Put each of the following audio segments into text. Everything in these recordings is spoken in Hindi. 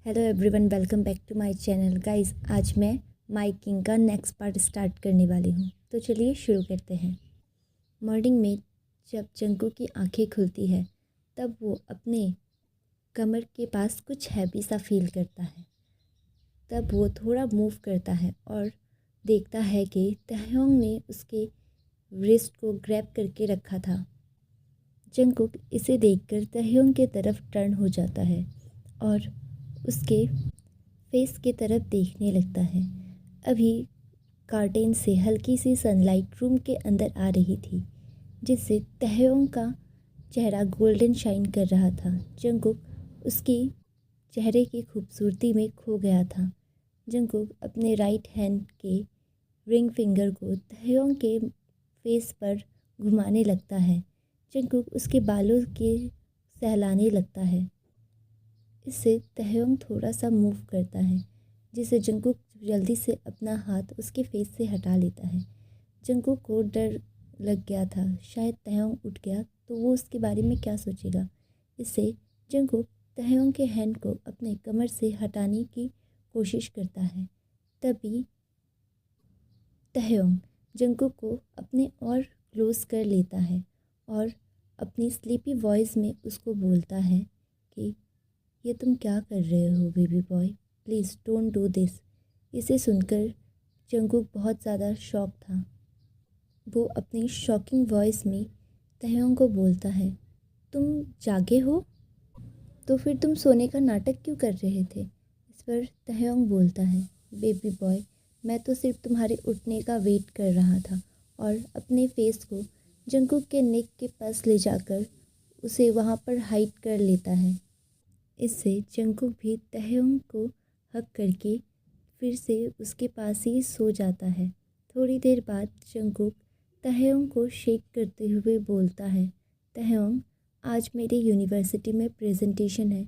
Hello everyone, welcome back to my channel. Guys, आज मैं माय किंग का नेक्स्ट पार्ट स्टार्ट करने वाली हूँ, तो चलिए शुरू करते हैं। मॉर्निंग में जब जंगकुक की आंखें खुलती है तब वो अपने कमर के पास कुछ हैवी सा फील करता है। तब वो थोड़ा मूव करता है और देखता है कि तहयोंग ने उसके रिस्ट को ग्रैब करके रखा था। जंगकुक इसे देखकर तहयोंग की तरफ टर्न हो जाता है और उसके फेस की तरफ देखने लगता है। अभी कर्टेन से हल्की सी सनलाइट रूम के अंदर आ रही थी, जिससे तहयोंग का चेहरा गोल्डन शाइन कर रहा था। जंगकुक उसकी चेहरे की खूबसूरती में खो गया था। जंगकुक अपने राइट हैंड के रिंग फिंगर को तहयोंग के फेस पर घुमाने लगता है। जंगकुक उसके बालों के सहलाने लगता है। इससे तहयोंग थोड़ा सा मूव करता है, जिसे जंगकुक जल्दी से अपना हाथ उसके फेस से हटा लेता है। जंगकुक को डर लग गया था, शायद तहयोंग उठ गया तो वो उसके बारे में क्या सोचेगा। इससे जंगकुक तहयोंग के हैंड को अपने कमर से हटाने की कोशिश करता है। तभी तहयोंग जंगकुक को अपने और क्लोज कर लेता है और अपनी स्लीपी वॉइस में उसको बोलता है कि ये तुम क्या कर रहे हो baby boy, please don't do this. इसे सुनकर जंगकुक बहुत ज़्यादा शॉक था। वो अपनी शॉकिंग वॉइस में तहयोंग को बोलता है, तुम जागे हो? तो फिर तुम सोने का नाटक क्यों कर रहे थे? इस पर तहयोंग बोलता है, बेबी बॉय, मैं तो सिर्फ तुम्हारे उठने का वेट कर रहा था। और अपने फेस को जंगकुक के नेक के पास ले जाकर उसे वहाँ पर हाइड कर लेता है। इससे जंगकुक भी तहयोंग को हग करके फिर से उसके पास ही सो जाता है। थोड़ी देर बाद जंगकुक तहयोंग को शेक करते हुए बोलता है, तहयोंग, आज मेरी यूनिवर्सिटी में प्रेजेंटेशन है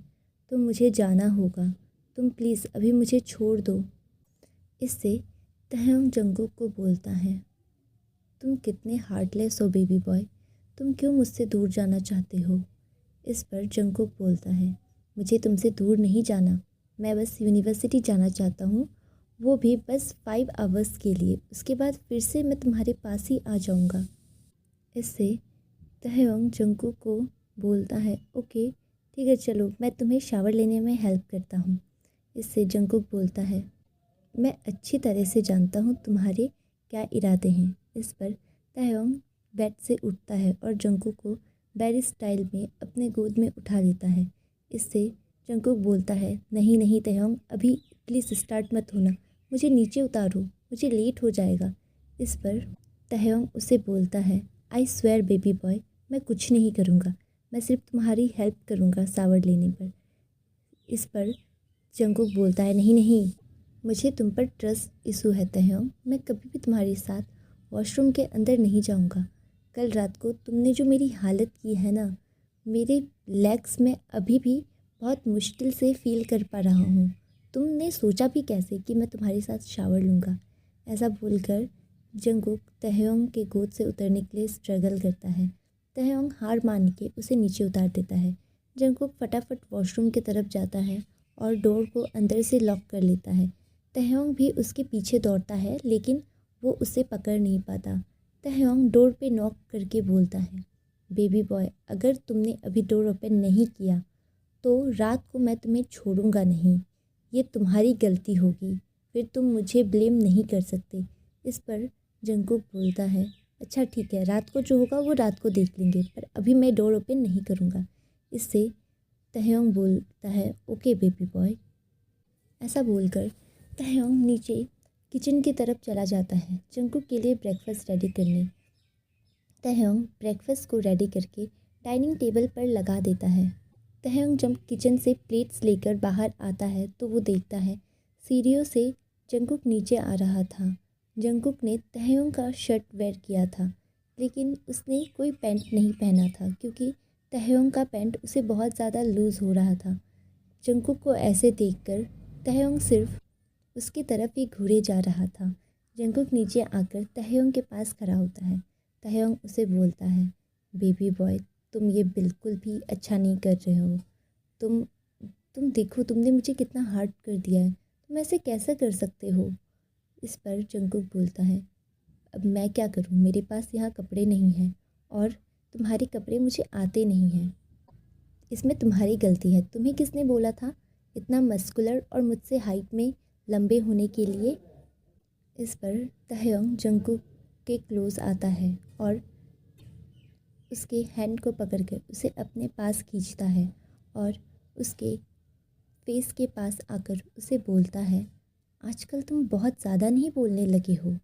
तो मुझे जाना होगा। तुम प्लीज़ अभी मुझे छोड़ दो। इससे तहयोंग जंगकुक को बोलता है, तुम कितने हार्टलेस हो बेबी बॉय, तुम क्यों मुझसे दूर जाना चाहते हो? इस पर जंगकुक बोलता है, मुझे तुमसे दूर नहीं जाना, मैं बस यूनिवर्सिटी जाना चाहता हूँ, वो भी बस 5 आवर्स के लिए। उसके बाद फिर से मैं तुम्हारे पास ही आ जाऊँगा। इससे तहयोंग जंगकुक को बोलता है, ओके ठीक है, चलो मैं तुम्हें शावर लेने में हेल्प करता हूँ। इससे जंगकुक बोलता है, मैं अच्छी तरह से जानता हूँ तुम्हारे क्या इरादे हैं। इस पर तहयोंग बेड से उठता है और जंगकुक को बैरी स्टाइल में अपने गोद में उठा लेता है। इससे जंगकुक बोलता है, नहीं नहीं तहयोंग, अभी प्लीज़ स्टार्ट मत होना, मुझे नीचे उतारो, मुझे लेट हो जाएगा। इस पर तहयोंग उसे बोलता है, आई स्वेयर बेबी बॉय, मैं कुछ नहीं करूँगा, मैं सिर्फ तुम्हारी हेल्प करूँगा शावर लेने पर। इस पर जंगकुक बोलता है, नहीं नहीं, मुझे तुम पर ट्रस्ट इशू है तहयोंग, मैं कभी भी तुम्हारे साथ वॉशरूम के अंदर नहीं जाऊंगा। कल रात को तुमने जो मेरी हालत की है ना, मेरे लेग्स में अभी भी बहुत मुश्किल से फील कर पा रहा हूँ। तुमने सोचा भी कैसे कि मैं तुम्हारे साथ शावर लूँगा? ऐसा बोलकर जंगकुक तहयोंग के गोद से उतरने के लिए स्ट्रगल करता है। तहयोंग हार मान के उसे नीचे उतार देता है। जंगकुक फटाफट वॉशरूम की तरफ जाता है और डोर को अंदर से लॉक कर लेता है। तहयोंग भी उसके पीछे दौड़ता है, लेकिन वो उसे पकड़ नहीं पाता। तहयोंग डोर पे नॉक करके बोलता है, बेबी बॉय, अगर तुमने अभी डोर ओपन नहीं किया तो रात को मैं तुम्हें छोड़ूंगा नहीं। ये तुम्हारी गलती होगी, फिर तुम मुझे ब्लेम नहीं कर सकते। इस पर जंगकुक बोलता है, अच्छा ठीक है, रात को जो होगा वो रात को देख लेंगे, पर अभी मैं डोर ओपन नहीं करूँगा। इससे तहयोंग बोलता है, ओके बेबी बॉय। ऐसा बोलकर तहयोंग नीचे किचन की तरफ चला जाता है जंगकुक के लिए ब्रेकफास्ट रेडी करने। तहयोंग ब्रेकफास्ट को रेडी करके डाइनिंग टेबल पर लगा देता है। तहयोंग जब किचन से प्लेट्स लेकर बाहर आता है तो वो देखता है सीढ़ियों से जंगकुक नीचे आ रहा था। जंगकुक ने तहयोंग का शर्ट वेयर किया था, लेकिन उसने कोई पैंट नहीं पहना था क्योंकि तहयोंग का पैंट उसे बहुत ज़्यादा लूज़ हो रहा था। जंगकुक को ऐसे देखकर तहयोंग सिर्फ उसकी तरफ ही घूरे जा रहा था। जंगकुक नीचे आकर तहयोंग के पास खड़ा होता है। तहयोंग उसे बोलता है, बेबी बॉय, तुम ये बिल्कुल भी अच्छा नहीं कर रहे हो। तुम तुम देखो तुमने मुझे कितना हार्ट कर दिया है, तुम ऐसे कैसे कर सकते हो। इस पर जंगकुक बोलता है, अब मैं क्या करूं, मेरे पास यहाँ कपड़े नहीं हैं और तुम्हारे कपड़े मुझे आते नहीं हैं। इसमें तुम्हारी गलती है, तुम्हें किसने बोला था इतना मस्कुलर और मुझसे हाइट में लंबे होने के लिए। इस पर तहयोंग जंगकुक के क्लोज आता है और उसके हैंड को पकड़कर उसे अपने पास खींचता है और उसके फेस के पास आकर उसे बोलता है, आजकल तुम बहुत ज़्यादा नहीं बोलने लगे हो।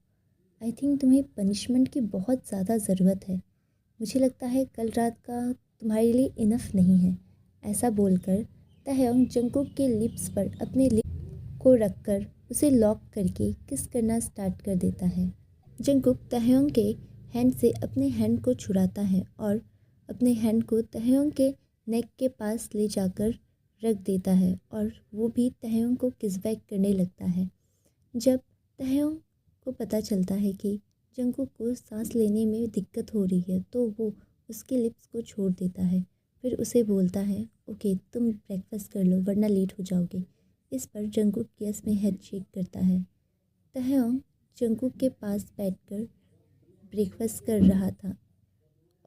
आई थिंक तुम्हें पनिशमेंट की बहुत ज़्यादा ज़रूरत है। मुझे लगता है कल रात का तुम्हारे लिए इनफ नहीं है। ऐसा बोलकर तहयोंग जंगकुक के लिप्स पर अपने लिप को रखकर उसे लॉक करके किस करना स्टार्ट कर देता है। जंगकुक तहयोंग के हैंड से अपने हैंड को छुड़ाता है और अपने हैंड को तहयोंग के नेक के पास ले जाकर रख देता है और वो भी तहयोंग को किस बैक करने लगता है। जब तहयोंग को पता चलता है कि जंगकुक को सांस लेने में दिक्कत हो रही है तो वो उसके लिप्स को छोड़ देता है। फिर उसे बोलता है, ओके तुम ब्रेकफास्ट कर लो वरना लेट हो जाओगे। इस पर जंगकुक यस में हेड शेक करता है। तहयोंग जंगकुक के पास बैठकर ब्रेकफास्ट कर रहा था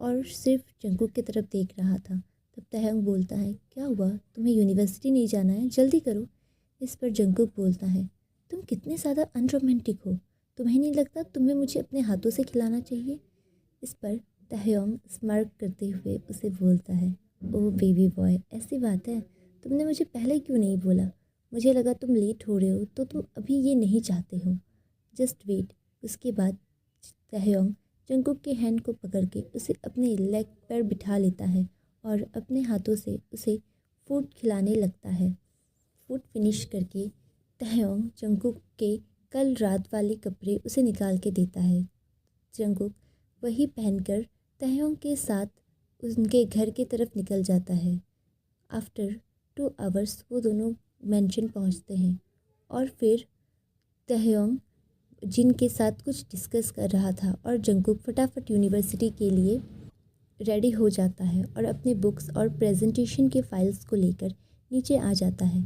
और सिर्फ जंगकुक की तरफ देख रहा था। तब तहयोंग बोलता है, क्या हुआ, तुम्हें यूनिवर्सिटी नहीं जाना है, जल्दी करो। इस पर जंगकुक बोलता है, तुम कितने ज़्यादा अनरोमांटिक हो, तुम्हें नहीं लगता तुम्हें मुझे अपने हाथों से खिलाना चाहिए। इस पर तहयोंग स्मार्ट करते हुए उसे बोलता है, ओह बेबी बॉय, ऐसी बात है, तुमने मुझे पहले क्यों नहीं बोला, मुझे लगा तुम लेट हो रहे हो तो तुम अभी ये नहीं चाहते हो, जस्ट वेट। उसके बाद तहयोंग जंगकुक के हैंड को पकड़ के उसे अपने लेग पर बिठा लेता है और अपने हाथों से उसे फूड खिलाने लगता है। फूड फिनिश करके तहयोंग जंगकुक के कल रात वाले कपड़े उसे निकाल के देता है। जंगकुक वही पहनकर तहयोंग के साथ उनके घर की तरफ निकल जाता है। आफ्टर 2 आवर्स वो दोनों मेंशन पहुंचते हैं और फिर तहयोंग जिनके साथ कुछ डिस्कस कर रहा था और जंगकुक फटाफट यूनिवर्सिटी के लिए रेडी हो जाता है और अपने बुक्स और प्रेजेंटेशन के फाइल्स को लेकर नीचे आ जाता है।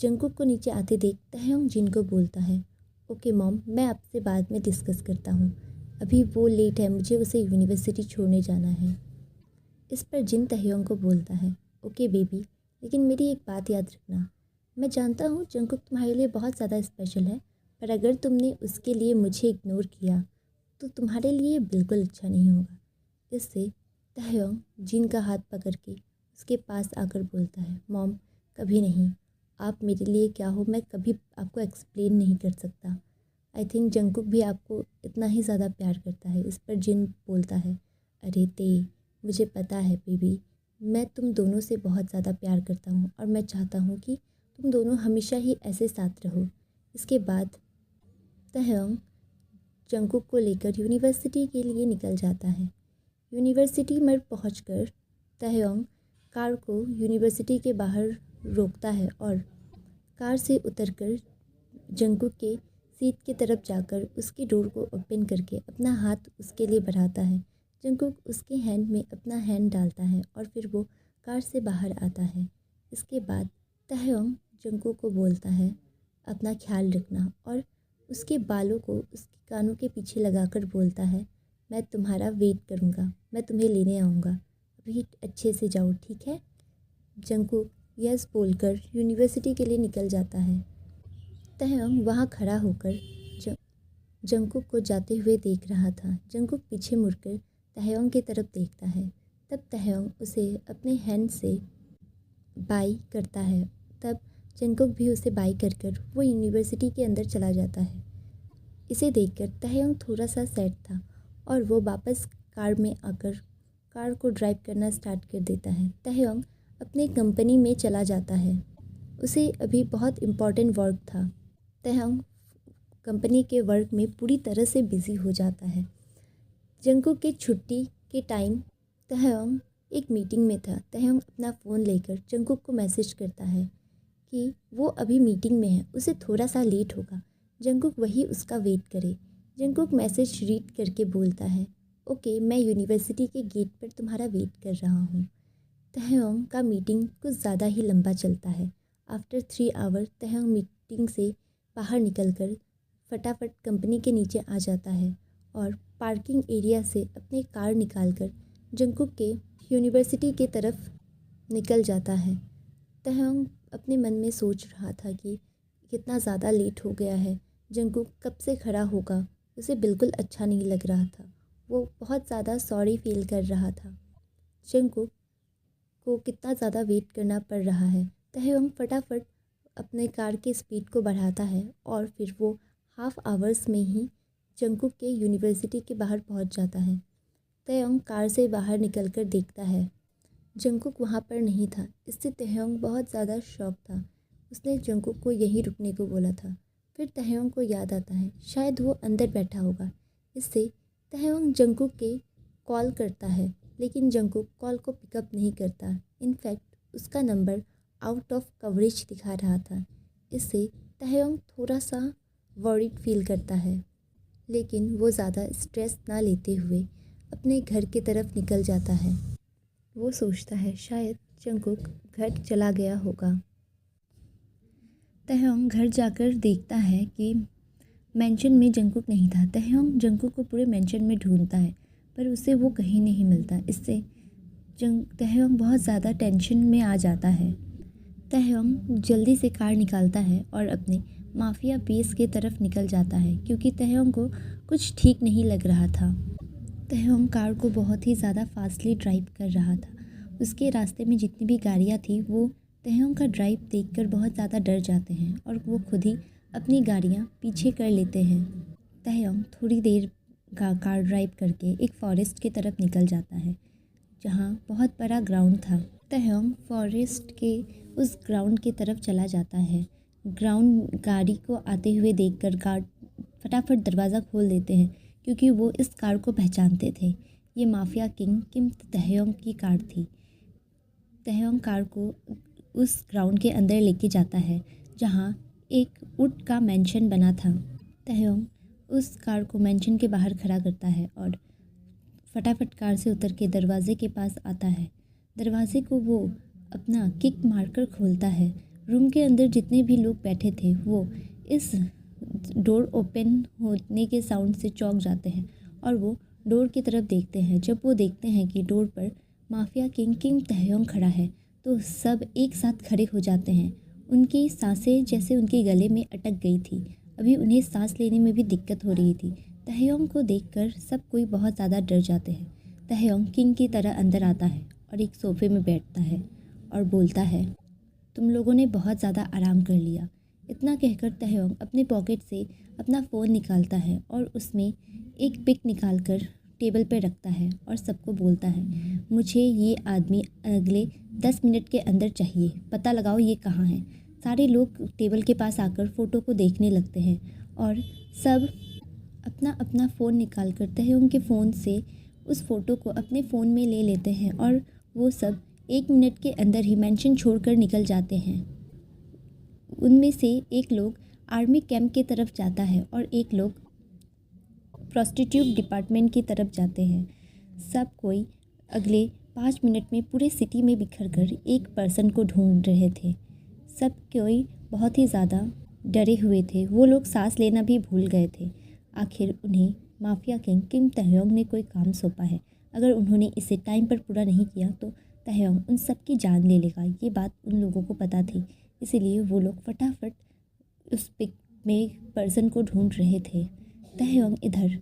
जंगकुक को नीचे आते देख तहयोंग जिन को बोलता है, ओके मॉम, मैं आपसे बाद में डिस्कस करता हूँ, अभी वो लेट है, मुझे उसे यूनिवर्सिटी छोड़ने जाना है। इस पर जिन तहयोंग को बोलता है, ओके बेबी, लेकिन मेरी एक बात याद रखना, मैं जानता हूँ जंगकुक तुम्हारे लिए बहुत ज़्यादा स्पेशल है, पर अगर तुमने उसके लिए मुझे इग्नोर किया तो तुम्हारे लिए बिल्कुल अच्छा नहीं होगा। इससे तहयोंग जिन का हाथ पकड़ के उसके पास आकर बोलता है, मॉम कभी नहीं, आप मेरे लिए क्या हो मैं कभी आपको एक्सप्लेन नहीं कर सकता। आई थिंक जंगकुक भी आपको इतना ही ज़्यादा प्यार करता है। इस पर जिन बोलता है, अरे ते, मुझे पता है बेबी, मैं तुम दोनों से बहुत ज़्यादा प्यार करता हूँ और मैं चाहता हूँ कि तुम दोनों हमेशा ही ऐसे साथ रहो। इसके बाद तहयोंग जंगकुक को लेकर यूनिवर्सिटी के लिए निकल जाता है। यूनिवर्सिटी में पहुंचकर तहयोंग कार को यूनिवर्सिटी के बाहर रोकता है और कार से उतरकर जंगकुक के सीट की तरफ जाकर उसकी डोर को ओपन करके अपना हाथ उसके लिए बढ़ाता है। जंगकुक उसके हैंड में अपना हैंड डालता है और फिर वो कार से बाहर आता है। इसके बाद तहयोंग जंगकुक को बोलता है, अपना ख्याल रखना, और उसके बालों को उसके कानों के पीछे लगाकर बोलता है, मैं तुम्हारा वेट करूँगा, मैं तुम्हें लेने आऊँगा, अभी अच्छे से जाओ, ठीक है। जंगकुक यस बोलकर यूनिवर्सिटी के लिए निकल जाता है। तहयोंग वहाँ खड़ा होकर जंगकुक को जाते हुए देख रहा था। जंगकुक पीछे मुड़कर तहयोंग की तरफ देखता है। तब तहयोंग उसे अपने हैंड से बाय करता है। तब जंगकुक भी उसे बाय कर कर वो यूनिवर्सिटी के अंदर चला जाता है। इसे देखकर तहयोंग थोड़ा सा सैड था और वो वापस कार में आकर कार को ड्राइव करना स्टार्ट कर देता है। तहयोंग अपने कंपनी में चला जाता है। उसे अभी बहुत इम्पॉर्टेंट वर्क था। तहयोंग कंपनी के वर्क में पूरी तरह से बिज़ी हो जाता है। जंगकुक के छुट्टी के टाइम तहयोंग एक मीटिंग में था। तहयोंग अपना फ़ोन लेकर जंगकुक को मैसेज करता है कि वो अभी मीटिंग में है, उसे थोड़ा सा लेट होगा, जंगकुक वही उसका वेट करे। जंगकुक मैसेज रीड करके बोलता है, ओके, मैं यूनिवर्सिटी के गेट पर तुम्हारा वेट कर रहा हूँ। तहयोंग का मीटिंग कुछ ज़्यादा ही लंबा चलता है आफ्टर 3 आवर तहंग मीटिंग से बाहर निकलकर फटाफट कंपनी के नीचे आ जाता है और पार्किंग एरिया से अपनी कार निकालकर जंगकुक के यूनिवर्सिटी के तरफ निकल जाता है। तहंग अपने मन में सोच रहा था कि कितना ज़्यादा लेट हो गया है, जंगकुक कब से खड़ा होगा। उसे बिल्कुल अच्छा नहीं लग रहा था, वो बहुत ज़्यादा सॉरी फील कर रहा था। जंगकुक को कितना ज़्यादा वेट करना पड़ रहा है। तहंग फटाफट अपने कार की स्पीड को बढ़ाता है और फिर वो हाफ आवर्स में ही जंगकुक के यूनिवर्सिटी के बाहर पहुंच जाता है। तहंग कार से बाहर निकलकर देखता है जंगकुक वहाँ पर नहीं था। इससे तहंग बहुत ज़्यादा शॉक था। उसने जंगकुक को यहीं रुकने को बोला था। फिर तहंग को याद आता है शायद वो अंदर बैठा होगा। इससे तहंग जंगकुक के कॉल करता है, लेकिन जंगकुक कॉल को पिकअप नहीं करता। इनफैक्ट उसका नंबर आउट ऑफ कवरेज दिखा रहा था। इससे तहंग थोड़ा सा वरीड फील करता है, लेकिन वो ज़्यादा स्ट्रेस ना लेते हुए अपने घर की तरफ निकल जाता है। वो सोचता है शायद जंगकुक घर चला गया होगा। तहंग घर जाकर देखता है कि मेंशन में जंगकुक नहीं था। तहंग जंगकुक को पूरे मेंशन में ढूंढता है पर उसे वो कहीं नहीं मिलता। इससे तहंग बहुत ज़्यादा टेंशन में आ जाता है। तहंग जल्दी से कार निकालता है और अपने माफिया बेस की तरफ निकल जाता है, क्योंकि तहंग को कुछ ठीक नहीं लग रहा था। तहंग कार को बहुत ही ज़्यादा फास्टली ड्राइव कर रहा था। उसके रास्ते में जितनी भी गाड़ियाँ थी वो तहंग का ड्राइव देखकर बहुत ज़्यादा डर जाते हैं और वो खुद ही अपनी गाड़ियाँ पीछे कर लेते हैं। तहंग थोड़ी देर कार ड्राइव करके एक फॉरेस्ट की तरफ निकल जाता है, जहाँ बहुत बड़ा ग्राउंड था। तहंग फॉरेस्ट के उस ग्राउंड की तरफ चला जाता है। ग्राउंड गाड़ी को आते हुए देखकर गार्ड फटाफट दरवाज़ा खोल देते हैं, क्योंकि वो इस कार को पहचानते थे। ये माफिया किंग किम तहंग की कार थी। तहंग कार को उस ग्राउंड के अंदर लेके जाता है, जहाँ एक वुड का मेंशन बना था। तहंग उस कार को मेंशन के बाहर खड़ा करता है और फटाफट कार से उतर के दरवाजे के पास आता है। दरवाजे को वो अपना किक मारकर खोलता है। रूम के अंदर जितने भी लोग बैठे थे वो इस डोर ओपन होने के साउंड से चौंक जाते हैं और वो डोर की तरफ देखते हैं। जब वो देखते हैं कि डोर पर माफिया किंग किम तहंग खड़ा है तो सब एक साथ खड़े हो जाते हैं। उनकी सांसें जैसे उनके गले में अटक गई थी। अभी उन्हें सांस लेने में भी दिक्कत हो रही थी। तहंग को देखकर सब कोई बहुत ज़्यादा डर जाते हैं। तहंग किंग की तरह अंदर आता है और एक सोफे में बैठता है और बोलता है, तुम लोगों ने बहुत ज़्यादा आराम कर लिया। इतना कहकर तहंग अपने पॉकेट से अपना फ़ोन निकालता है और उसमें एक पिक निकालकर टेबल पर रखता है और सबको बोलता है, मुझे ये आदमी अगले 10 मिनट के अंदर चाहिए, पता लगाओ ये कहाँ है। सारे लोग टेबल के पास आकर फ़ोटो को देखने लगते हैं और सब अपना अपना फ़ोन निकाल कर तहंग के फ़ोन से उस फ़ोटो को अपने फ़ोन में ले लेते हैं और वो सब 1 मिनट के अंदर ही मेंशन छोड़कर निकल जाते हैं। उनमें से एक लोग आर्मी कैंप की तरफ जाता है और एक लोग प्रोस्टिट्यूट डिपार्टमेंट की तरफ जाते हैं। सब कोई अगले 5 मिनट में पूरे सिटी में बिखर कर एक पर्सन को ढूंढ रहे थे। सब कोई बहुत ही ज़्यादा डरे हुए थे। वो लोग सांस लेना भी भूल गए थे। आखिर उन्हें माफिया किंग किम तहंग ने कोई काम सौंपा है। अगर उन्होंने इसे टाइम पर पूरा नहीं किया तो तहंग उन सब की जान ले लेगा। ये बात उन लोगों को पता थी, इसीलिए वो लोग फटाफट उस पिक में पर्सन को ढूंढ रहे थे। तहंग इधर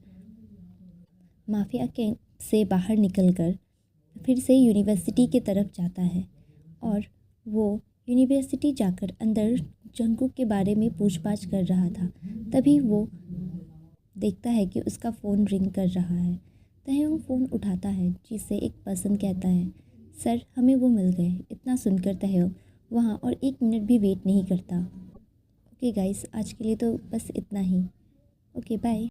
माफिया कैंप से बाहर निकलकर फिर से यूनिवर्सिटी की तरफ जाता है और वो यूनिवर्सिटी जाकर अंदर जंगकुक के बारे में पूछताछ कर रहा था। तभी वो देखता है कि उसका फ़ोन रिंग कर रहा है। तहंग फ़ोन उठाता है, जिससे एक पर्सन कहता है, सर हमें वो मिल गए। इतना सुनकर तहंग वहाँ और 1 मिनट भी वेट नहीं करता। ओके गाइस, आज के लिए तो बस इतना ही। Okay bye.